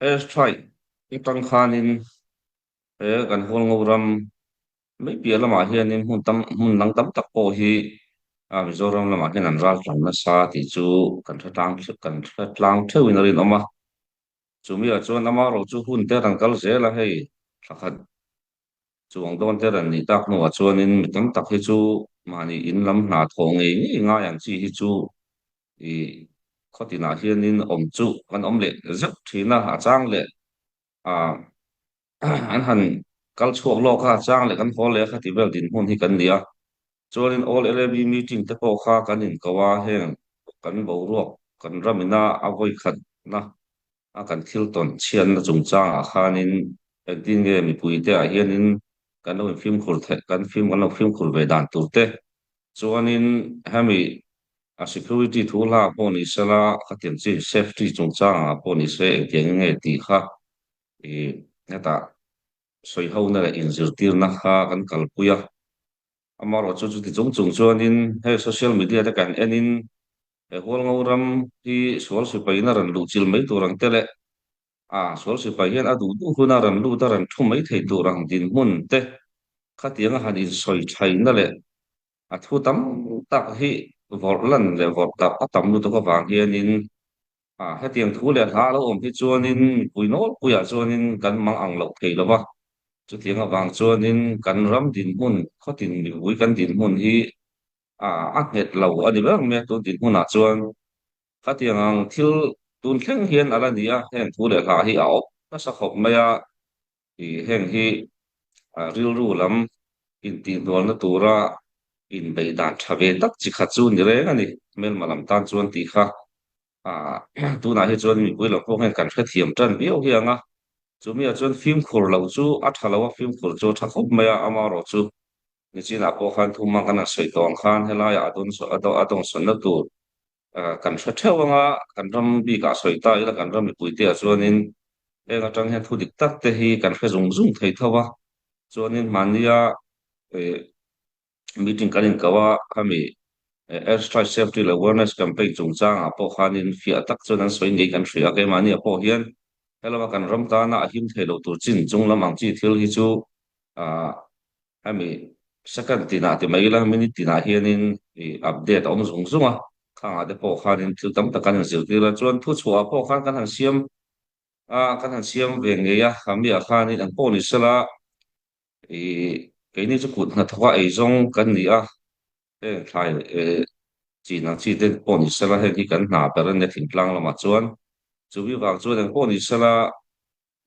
airstrike itang khanin kan hol ngoram mai pia lama hianin hun nang tam tak po hi Mizoram lama hian an ral tlang na sa ti chu kan tlang theuin a rin awma chumi a chuan ama ro chu hun te ran kal zela hei thakhat chuang dawn te ran ni tak nu a chuanin mi tam tak hi chu mani in lam hna thawng nga yang chi hi chu i khotina hianin om chu kan om le zep thina a chang le a an han kal chuak lo kha chang le kan hol le kha ti vel din hun hi kan nia chuanin all LAB meeting te pawh kha kan in kawa heng kan boruak kan ramina a voi khat na a kan thil ton chian na chung chang a khanin din nge mi pui te a hianin kan lo film khur the kan lo film khur ve dan tur te chuanin hemi a security thula pawh ni sala khatin chi safety chung chang a pawh ni se engtiang nge ti kha e heta soi ho na in zirtir na kha kan kalpuya amaro chu chu ti chung chung chuanin he social media te kan enin he hol ngoram hi sual sipai na ran lu chil mai turang tele sual sipai hian a du huna ran lu ta ran thu mai thei turang din mun te khatianga han in soi thai na le a thu tam tak hi vorlan le vor tak a tam lu to ka wang hianin hetiang thu le hla lo om hi chuanin puinol puya chuanin kan mang ang lo thei lo wa chu tianga wang chuanin kan ram din mun khotin mi vui kan din mun hi a het lo ani bang me tu din mun a chuan khatiang ang thil tun thleng hian ala nia hen thu le hla hi a op na sa khop maya i heng hi ril ru lam in ti dol na tura in bei dan thave tak chi kha chu ni re ani mel malam tan chuan ti kha à tu na hi chuan mi puila pawh hian kan hre thiam tan bio hi anga chumi a chuan film khur lo chu a thalawa film khur chu tha khop maya ama ro chu ni china pawh khan thu mang kana soi tawng khan helai adon son na tur kan hre theuh anga kan ram bi ka soi ta ila kan ram mi puite a chuanin enga tang hian thu dik tak te hi kan hre zung zung thei thawa chuanin mania meeting kan in kawa kami airstrike safety awareness campaign chung chang a pawh khanin fia tak chuan an soi ngei kan hria ke mani a pawh hian helama kan ram ta na a him thelo tur chin chung lam ang chi thil hi chu a hemi second tina ti mai la minute tina hianin i update om zung zunga khanga te pawh khanin thil tam tak kan in zir tira chuan thu chhuah pawh khan kan han siam ve ngeia kami a khanin an pawh ni sala i keini chu kut na thoka ei zong kan ni a thlai chỉ năng chỉ đến bọn đi xem là khi cần nạp cái này thỉnh lăng là mà chuan chú ý vào chuan đến bọn đi xem là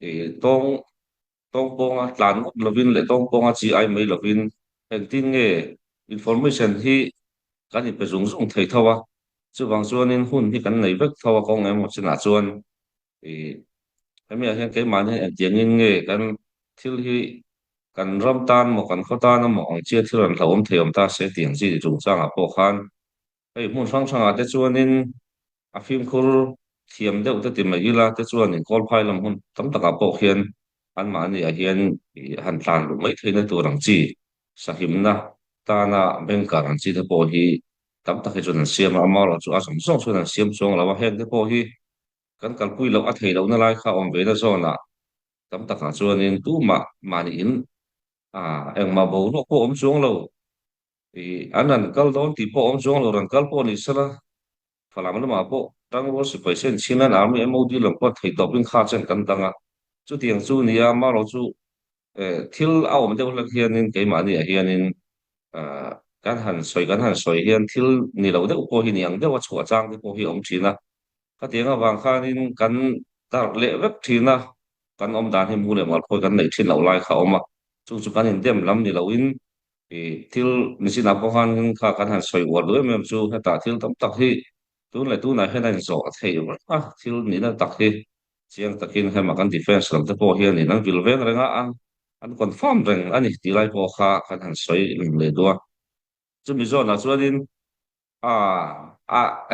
thì tông tông bông à lan ngút lovin lệ tông bông à chỉ ai mấy lovin hiện tin nghe information thì cái này phải dùng dùng thấy thao à chú vào chuan nên hun thì cái này vất thao à con em một chân là chuan thì cái này hiện cái màn hiện tiếng nghe cái thiếu thì kan ram tan mo kan khota na mo ang chia thiran hlawm theom ta se tiang chi chung chang a pawh khan hei hmun hrang hrang a te chuanin a fim khur thiam deuh te ti mai ila te chuanin kawr phai lam hun tam tak a pawh hian an mani a hian han tlan lu mai theina turang chi sahim na ta na bengkar an chi te pawh hi tam tak hi chuan an siam a mal chu a som song chuan an siam chuang lawa hen te pawh hi kan kalpui lo a thei lo na lai kha om ve na zona tam tak a chuanin tu mani in engma bo no ko om chuang lo anan kal don ti po om chuang lo ran kal po ni sala falam na ma po tang wo si paisen chinan army MOD lam ko thei to pin kha chen kan tanga chu tiang chu nia ma ro chu thil a om deuh lak hianin ke ma ni a hianin kan han soi hian thil ni lo deuh po hi niang deuh a chhuah chang te po hi om thina ka tianga wang khanin kan tar le vek thina kan om dan hi mu le mal khoi kan nei thin lo lai kha oma chu chu kan in dem lam ni lo in thil ni sin a po khan kha kan han soi wa lo em chu heta thil tam tak hi tu na henan zo thei thil ni na tak hi chiang takin he makan defense lam te po hian ni nang vil ven renga an confirm reng ani ti lai po kha kan han soi le do chu mi zo na chuanin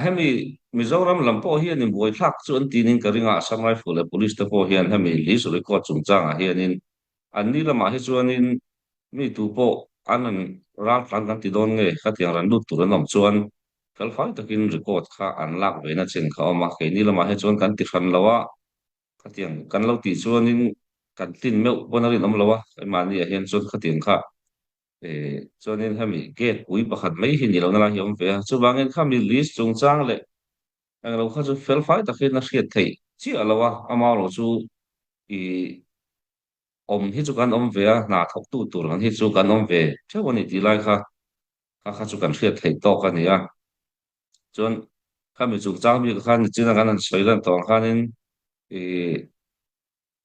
hemi Mizoram lampo hian in buai thak chuan tinin ka ringa Assam Rifle police te pawh hian hemi li su record chung chang a hian in an ni lama hi chuanin mi tu pawh an ral tlang kan ti don nge khatiang ran lut tur an awm chuan kal fai takin record kha an lak ve na chen kha awma ke ni lama hi chuan kan ti hran lawa khát tiếng kan lo ti chuan in kan tin meu bona rin om lawa ai mani a hian chuan khát tiếng kha cho nên hemi gate ui pakhat mai hi ni lo na la hiom ve chu bangin kha mi list chung chang le ang lo kha chu fel fai ta khin na hriat thei chi alawa ama lo chu i hi chu kan om ve a na thok tu tur han hi chu kan om ve thewani ti lai kha kha chu kan hriat thei to ka ni a chuan kha mi chung chang mi kha ni china kan an soi lan tong khanin i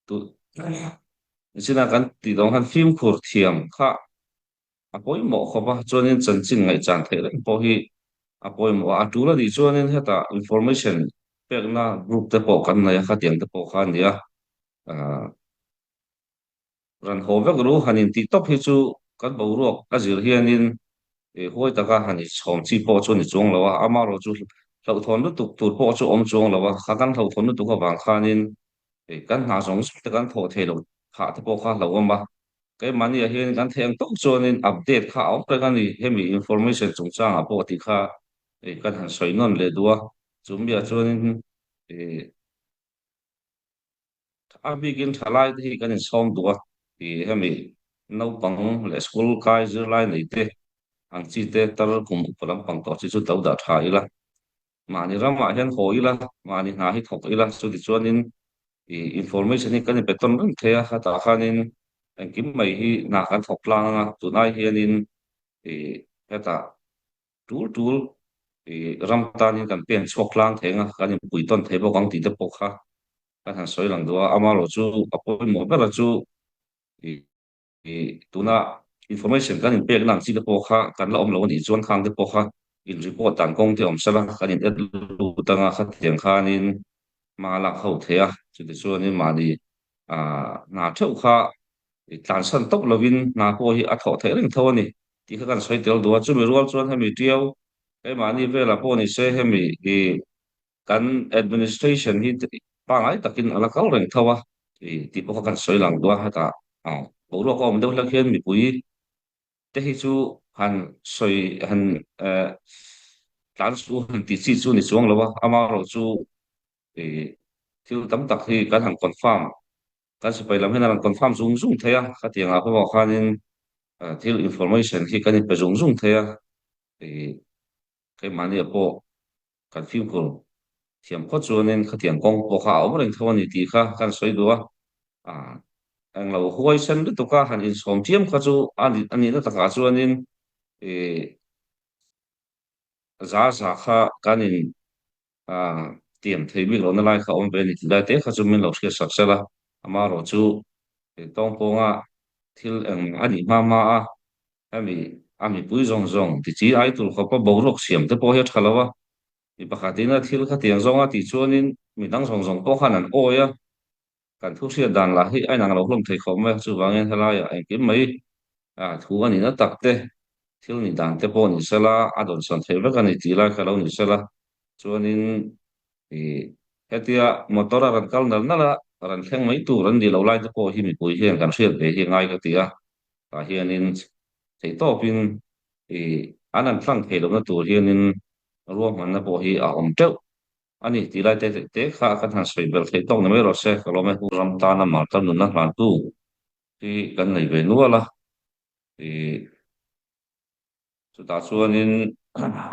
tu china kan ti dong han phim khur thiam kha apoi mo kho ba chuan in chan chin ngai chan thei ren po hi apoi mo a tu la di chuan in heta information pek na group te po kan na ya kha tiang te po khan dia ran ho vek ru hanin ti top hi chu kan bo ruak a zir hianin hoi taka hani chhawm chi po chu ni chuang lawa ama ro chu hlau thon lu tuk tur po chu om chuang lawa kha kan hlau thon lu tuk awang khanin kan na zong te kan tho the lo kha te po kha lo ma cái mani a hian kan theng tok chuanin update kha awm pe kan ni hemi information chung chang a po ti kha kan han soi non le duwa chum bia chuanin a bigin thalai hi kan in som duwa hemi no pang le school kai zir lai nei te ang chi te tar kum palam pang to chi chu tau da tha ila mani rama hian ho ila mani na hi thok ila chu ti chuanin information hi kan beton ram thea hata khanin ang kim mai hi na kan thok lang anga tunai hianin heta tul tul ram tanin kan pen chok lang thenga kan pui ton thebo kang ti te pokha kan han soi lang do ama lo chu apoi mo bela chu tuna information kan in pek nang chi te pokha kan la om lo ni chuan khang te pokha in report tan kong te om sala kan in et lu tanga kha tiang khanin ma la khau thea chu ti chuan in mani a na theu kha tlan san tok lovin na po hi a tho the ring tho ni ti kha kan soi tel do chu mi rual chuan hemi tiau cái mà ni về là po ni se hemi kan administration hi pangai takin ala kal reng thawa ti po kan soi lang do ha ta bo ro ko om do la khen mi pui te hi chu han soi han tlan su han ti chi chu ni chuang lo wa ama ro chu thil tam tak hi kan han confirm kan se pai lam hen an confirm zung zung thaya khatianga ko khanin thil information hi kan pe zung zung thaya cái mani po kan phim ko thiam kho chuanin kha thiam kong po kha awm reng thawani ti kha kan soi do a ang lo huai san du to ka han in som thiam kha chu ani na taka chuanin e za za kha kanin a tiam thei mi lo na lai kha om be ni ti lai te kha chu min lo sia sak sala ama ro chu tong po nga thil ang ani ma a ami ami pui zong zong ti chi ai tul kho pa bo rok siam te po he thalawa mi pakhatina thil kha tiang zonga ti chuanin mi dang zong zong po khanan oya kan thu sia dan la hi ai nang lo hlom thei khom me chu wangin helai a engkim mai thu ani na takte thil ni dan te po ni sala adon san thei vek ani ti lai khalo ni sala chuanin i hetia motora ran kal nal nala ran thleng mai tu ran di lo lai te po hi mi pui hian kan hriat ve hi ngai ka tia ta hianin thei to pin i anan thlang thei lo na tur hianin ruam man na po hi a om teuh ani ti lai te kha kan han soi bel thei tong na me ro se kalo me hu ram ta na mar tan nun na hlan tu ti kan nei ve nuala ti chu ta chuanin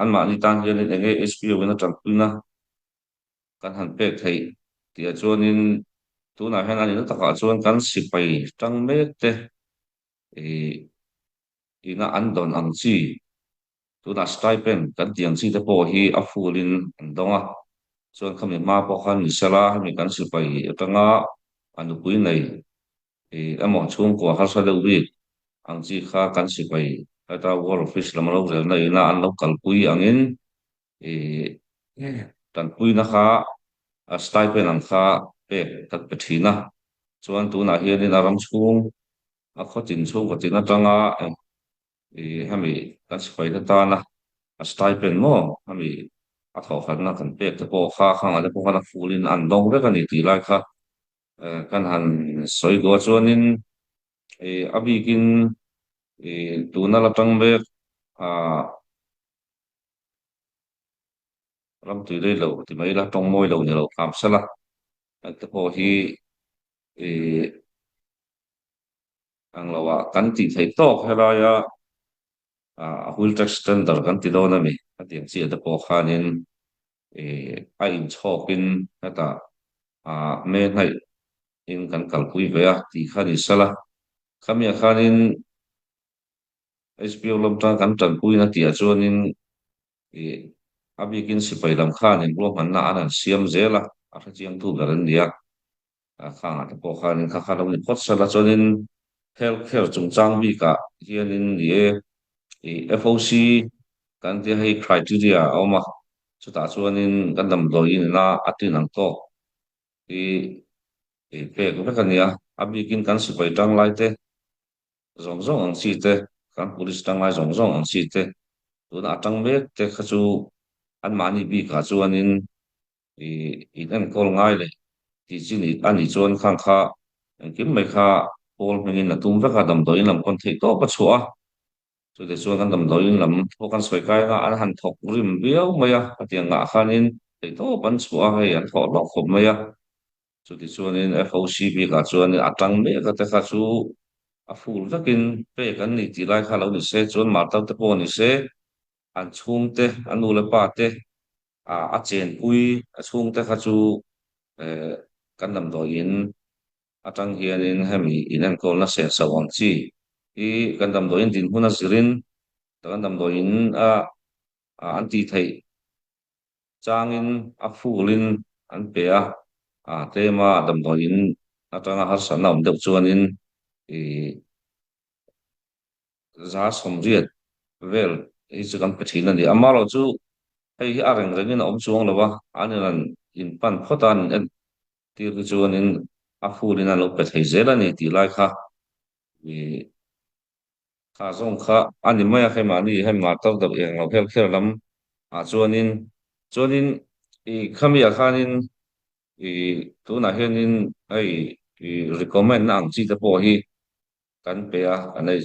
an ma ni tan hian enge SPO na tang na kan han pek thei ti a chuanin tu na hen ani na taka chuan kan sipai tang mek te e ina an don ang chi tu na stipend kan tiang chi te po hi a fulin an donga chuan khami ma po khan ni sala mi kan sipai atanga anu pui nei amo chung ko har sa deuh bik ang chi kha kan sipai ata war office lam lo zel na ina an local pui angin e tan pui na kha a stipend an kha pe tak pe thina chuan tu na hian in aram chung a khotin chung khotin atanga hemi kan sipai ta na a stipend mo hemi a tho khan na kan pe te po kha khang ale po kana fulin an dong ve kan ni ti lai kha kan han soi go chuanin abikin tuna latang be a ram tui dei lo ti mai la tong moi lo ni lo kam sala te pawh hi ang lawa kan ti thei tawk helaya wheel track standard kan ti dawn ami a tiang chi te pawh khanin a in chhawkin heta me hnai in kan kalpui ve a ti kha ni sala khamia khanin SPO lam tang kan tan pui na tia chuanin abikin sipai lam khanin lo man na anan siam zela a kha chiang tu garan dia khang te pawh khanin kha kha lo ni phot sala chuanin healthcare chung chang bi ka hianin FOC kan ti hei criteria a awm a chutah chuanin kan damdawiin na a tin ang tawk i pek vek ania a bikin kan sipai tang lai te zawng zawng ang chi te kan police tang lai zawng zawng ang chi te tuna atang mek te kha chu an mani bik a chuanin in an kawr ngai le ti chi ni ani chuan khang kha an kim mai kha pawl hmangin na tum veka damdawiin lam kon thei tawk a chhuah a chu ti chuan kan damdawiin lam pawh kan sawi kai nga an han thawk rim viau mai a a tiang ngah khanin thei tawk an chhuah a hei an thawk lawk khawp mai a chu ti chuanin FOC bik a chuanin atang mek a te kha chu a ful vekin pek an ni ti lai kha lo ni se chuan martal te pawh ni se an chhung te an nu le pa te a chen pui a chhung te kha chu eh, kan damdawiin atang hianin hemi in an kawl na se sawang chi i kan damdawiin din hmun a zirin kan damdawiin an ti thei changin a fulin an pe tema damdawiin atanga har sanna awm deuh chuanin i za som riat vel hi chu kan pe thin ani amalo chu hei hi a reng rengin a awm chuang lo wa anin an in pan khawtan en tir chu chuanin a fulin an lo pe thei zel ani ti lai kha i kha zawng kha ani maya hemani hema taw deuh eng lo hel kher lam chuanin chuanin khamia khanin tunah hianin hei recommend na ang chi te pawh hi kan pe an ei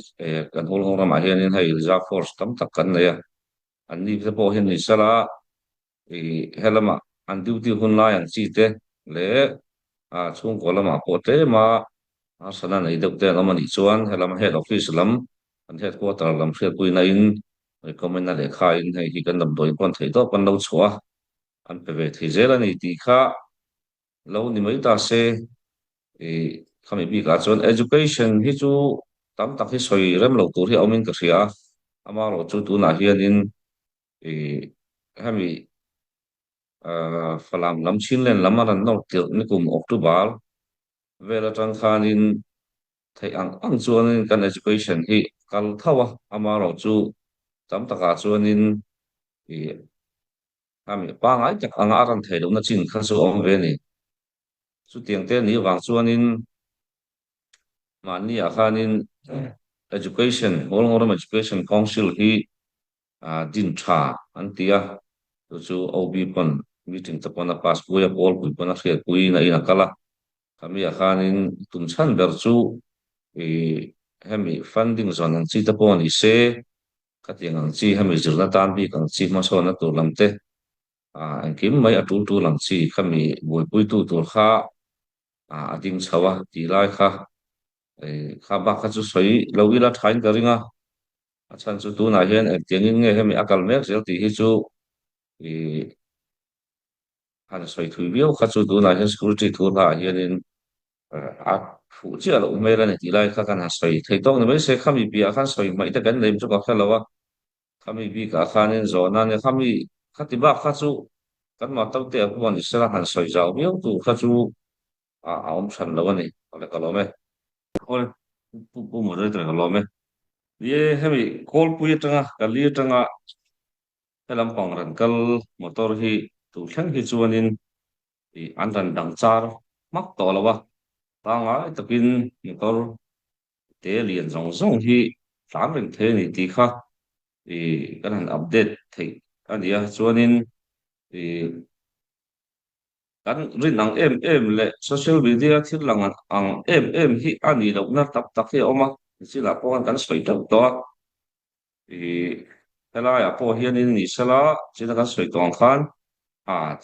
kan hul hnung lamah hianin hei reserve force tam tak kan nei a an ni te pawh hi ni sala helama an duty hun lai ang chi te le chung ko lama pawh te ma sana nei deuh te lam ani chuan helama head office lam an headquarter lam hriat pui na in recommend na le kha in hei hi kan damdawiin kon thei tawk kan lo chhuah an pe ve thei zel ani ti kha lo ni mai ta se khami bi ka chuan education hi chu tam tak hi soi rem lo tur hi awmin ka hria ama lo chu tunah hianin hemi falam lam chin len lama ran nor til ni kum october vela tang khanin thei ang chuanin kan education hi kal thawa ama lo chu tam taka chuanin hami pangai tak anga ran thei lo na chin kha chu awm ve ni chu tiang te ni wang chuanin mani a khanin education hol education council hi din tha an tia chu OB pon meeting te pona pass buya pol pui pona hriat pui na ina kala kami a khanin tum chan ber chu i hemi funding zon ang chi te pon i se katiang ang chi hemi zirna tan bi kang chi ma so na tur lamte ang kim mai atul tu lang chi kami bui pui tu tur kha ading chawa ti lai kha kha ba kha chu soi lo ila thain ka ringa chan chu tu na hian tiangin nge hemi akal mek zel ti hi chu i han soi thui biau kha chu tu na hian security thu la hianin a phụ chia lo me la ni ti lai kha kan ha soi thei tawk ni mai se khami pi a khan soi mai ta kan leim chu ka khalawa khami bi ka khanin zona ne khami khati ba kha chu kan ma tau te ko ni sala han soi jaw biau tu kha chu om than lo ni ole ka lo me ole pu mo re tra ka lo me ye hemi kol pu ye tanga ka li tanga helam pang ran kal motor hi tu thlang hi chuanin an ran dang char mak to lawa tanga takin motor te lian zong zong hi tlang ren the ni ti kha kan han update thei ania chuanin kan rin ang em le social media thil lang ang em hi ani lo na tak tak hi oma sila po kan soi tak to hela ya po hianin ni sala sila kan soi tong khan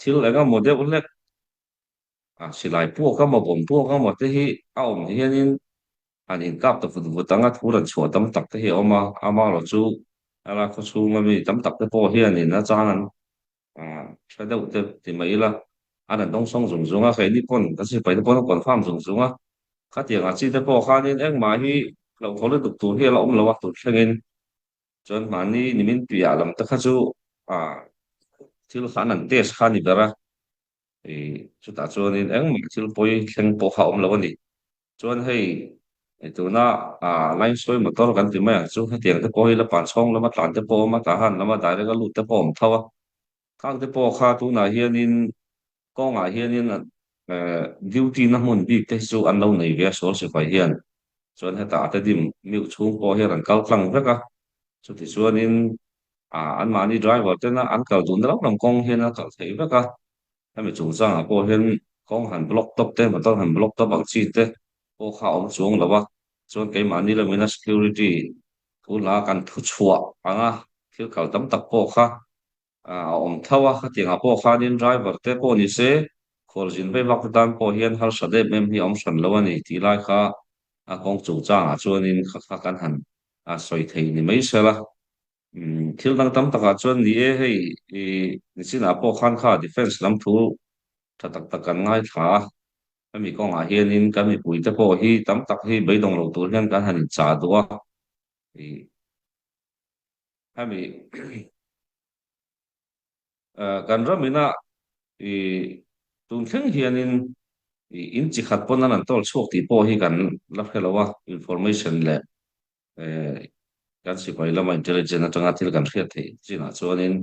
thil lenga model le silai pu ka ma bom pu ka ma te hi a om hian in an in kap ta fut fut anga thu ran chhuat tam tak te hi oma ama lo chu ala ko chu ma mi tam tak te po hian in na chang an sai deuh te ti mai la an an dong song zung zung a khai ni pon ka si pai te pon kon pham zung zung a khá tiang a chi te po kha nin eng ma hi lo khol le duk tu hi la om lo wa tu thlengin chuan mani nimin pia lam ta kha chu à thil khan an test khan ni bera chu ta chuan in eng ma thil poi thleng po kha om lo ani chuan hei tu na line soi motor kan ti mai chu ha tiang te po hi la pan chong lama tlan te po ma ta han lama dai ga lu te po om thawa khang te po kha tu na hian in kong a hian in duty na mun bi te chu an lo nei ve so se fai hian chuan heta te dim miu chung po hian an kal tlang veka chu ti chuan in an mani driver te na an kal dun lo lam kong hian a kal thei veka hemi chung chang a po hian kong han block top te motor han block top ang chi te po kha om chuang lawa chuan ke mani la mina security thu la kan thu chhuwa anga thil kal tam tak po kha om thawa kha tinga po kha din driver te po ni se khor jin ve vak tan po hian har sade mem hi om san lo ani ti lai kha a kong chu chang a chuan in kha kha kan han soi thei ni mai sela thil dang tam taka chuan ni e hei ni sin a po khan kha defense lam thu tha tak tak kan ngai thla mi kong a hian in kan mi pui te po hi tam tak hi beidong lo tur hian kan han in cha duwa hemi kan ramina i tun thleng hianin in chi khat pon an tol chhuak ti po hi kan la phelawa information le kan si pai lama intelligent atanga thil kan hriat thei china chuanin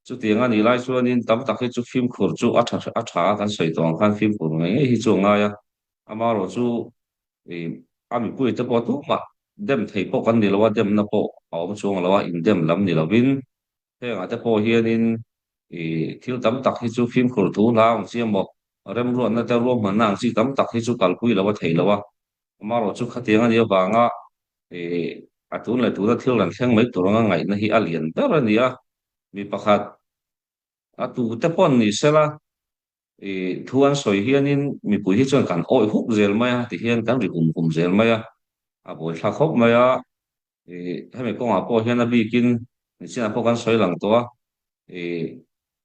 chu tianga ni lai chuanin tam tak hi chu phim khur chu a tha kan soi tawng khan phim khur ngai hi chu nga ya ama ro chu e ami pui te po tu ma dem thei po kan ni lawa dem na po awm chuang lawa in dem lam ni lovin heng ate po hianin thil tam tak hi chu phim khur tu la ang chiam mo rem ruan na te ro man nang chi tam tak hi chu kal pui lawa thei lawa ama ro chu khatianga ni awanga e atun le tu da thil ran thleng mai turanga ngai na hi alien ber ania mi pakhat atu te pon ni sela thuan soi hianin mi pui hi chuan kan oi huk zel mai a ti hian kan ri kum zel mai a boi thla khop mai a hemi kong a po hian a bikin ni sin a po kan soi lang to a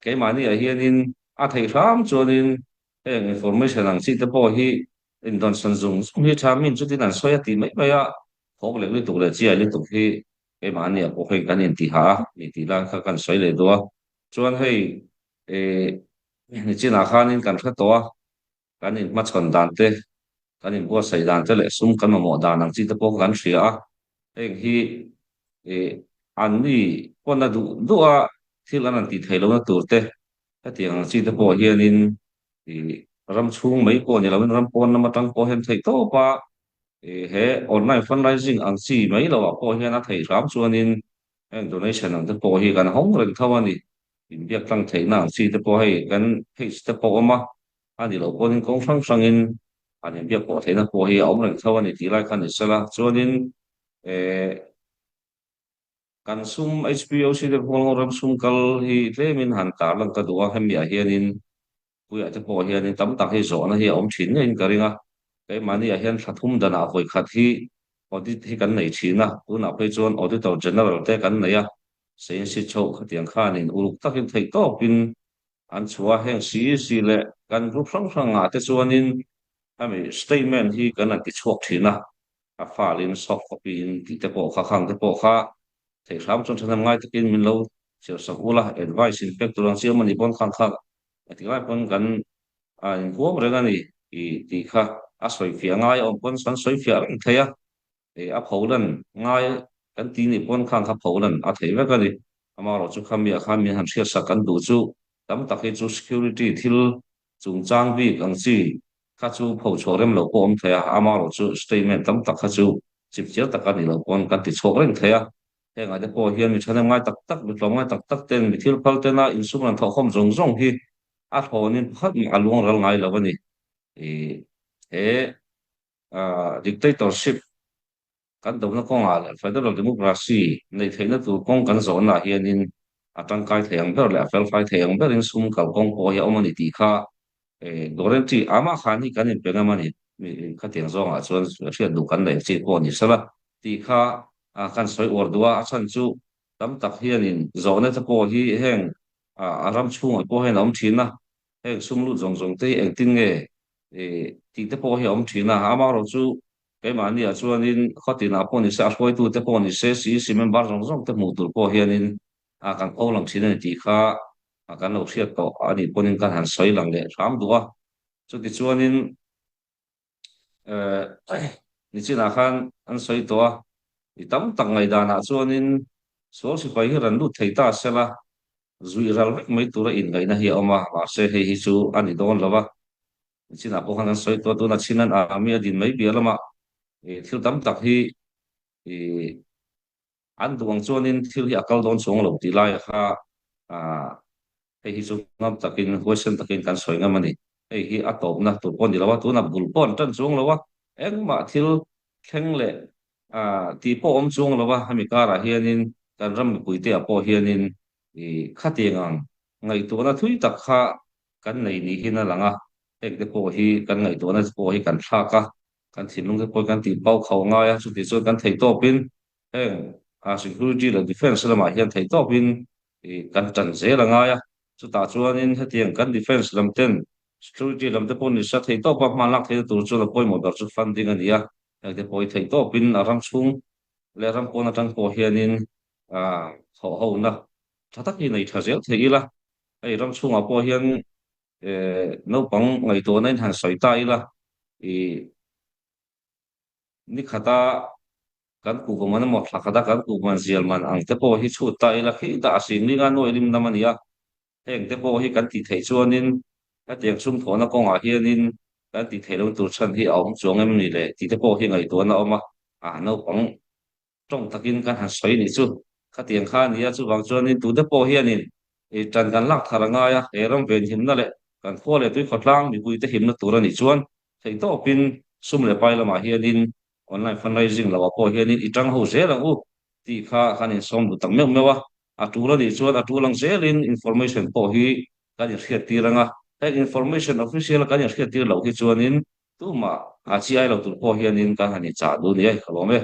ke mani a hianin a thei ram chuanin heng information ang chi te po hi in don san zung hi tha min chu tin an soi a ti mai mai a khop le li tu le chi a li tu hi ke mani a po hen kan in ti ha ni ti lang kha kan soi le do a chuan hei ni chin a khanin kan thla to a kan in ma chon dan te kan in bua sai dan te le sum kan ma mo dan ang chi te po kan hria a heng hi e an ni pon na du a thil an ti thei lo na tur te ta tiang chi te po hian in e ram chung mai po ni lo ram pon na ma tang po hen thei to pa he online fundraising ang chi mai lo a po hian a thei ram chuan in eng donation ang te po hi kan hong ren thawani in biak tlang thei na ang chi te po hei kan page te po ma ani lo pon in kong sang sang in ani biak po thei na po hi a om ren thawani ti lai khan ni sala chuan in kan sum HPOC de pol ram sum kal hi tlemin han tar lang ka duwa hem ya hianin pui ate po hianin tam tak hi zo na hi om thin in karinga ke mani a hian thathum dana hoi khat hi audit hi kan nei thina tuna pe chuan auditor general te kan nei a sein si chho khatiang khan in uluk takin thei to pin an chua heng si le kan group sang sang a te chuanin ami statement hi kan an ti chhuak thina a falin soft copy in ti te po kha khang te po kha thầy khám trong trường ngay tức in mình lâu chiều sập ula advice inspector ang siya man ipon khang khang at nga pon kan in huwag rin ani ti kha asoy fia ngay on pon san soy fia rin thaya a paulan ngay kan ti ni pon khang kha paulan a thầy ve kan ni amaro chu khami han sia sa kan du chu tam takhi chu security thil chung chang bi ang chi kha chu phau chorem lo pom thaya amaro chu statement tam tak kha chu chip chiar takani lo pon kan ti chok rin thaya heng ade po hian mi thana ngai tak tak mi tlom ngai tak tak ten mi thil phal te na instrument tho khom zong zong hi a thonin khat ma luang ral ngai lawani e he dictatorship kan do na kong ala federal democracy nei theina tu kong kan zon na hian in atang kai theyang ber le fel fai theyang ber in sum kal kong po ya omani ti kha doren ti ama khan hi kan in pengamani mi kha tiang zonga chuan hriat du kan nei chi pawh ni sala ti kha kan soi ordua a chan chu tam tak hianin zawna te pawh hi heng aram chhungah pawh hen awm thin na heng sumlu zong zong te eng tin nge ti te pawh hi awm thin na ama ro chu keimah nia chuanin khotina pawh ni se a hruai tu te pawh ni se si cement bar zawng zawng te hmuh tur pawh hianin kan kho lang thin ani ti kha kan lo hriat tawh ani pawh in kan han soi lang le ram duwa chu ti chuanin eh ni chin a khan an soi tawh i tam tak ngai dana chuanin so si pai hi ran lut thei ta sela zui ral vek mai tura in ngai na hi oma ma se hei hi chu ani don lova ni chin a pawh khan an soi tawh tu na chinan a mi adin mai bia lama thil tam tak hi e an duang chuanin thil hi akal don chung lo ti lai kha a hei hi chu ngam takin question takin kan soi ngam ani hei hi a top na tur pon di lawa tu na bul pon tan chung lawa engma thil thleng le ti po om chung lawa hami kara hianin kan ram mi puite a po hianin khatingang ngai tu na thui tak kha kan nei ni hin a langa ek te po hi kan ngai tu na po hi kan thla ka kan thinlung te po kan ti pau khau nga ya chu ti chu kan thei to pin heng security la defense lama hian thei to pin kan chan zel anga ya chu ta chuanin hetiang kan defense lam ten security lam te pawh ni sa thei to pa man lak thei tur chu la pawimawh ber chu funding ania te pawh thei to pin a ram chhung le ram pawn atang pawh hianin a ho na tha tak hi nei tha zel thei ila ei ram chhung a pawh hian naupang ngai tu na in han soi ta ila i ni khata kan ku ko man mo thla khata kan ku man zial man ang te pawh hi chhut ta ila khi da asim ni nga noi lim na mania heng te pawh hi kan ti thei chuanin ka tiang sum thawna kawngah hianin kan ti thei lo tur than hi a awm chuang em ni le ti te pawh hi ngai tu na awma naupang trong takin kan han soi ni chu ka tiang kha nia chu wang chuanin tu te pawh hianin tran kan lak thar anga ya ram ven him na le kan kho le tui khotlang mi pui te him na tur ani chuan thei to pin sum le pai lama hianin online fundraising lawa pawh hianin itang ho zel ang u ti kha khanin som du tak meu mewa atura ni chuan atulang zelin information pawh hi kan i hriat tiranga hek information official kan i hriat tir lo hi chuanin tuma chi ai lo tur pawh hianin kan hani cha du ni ai khawm e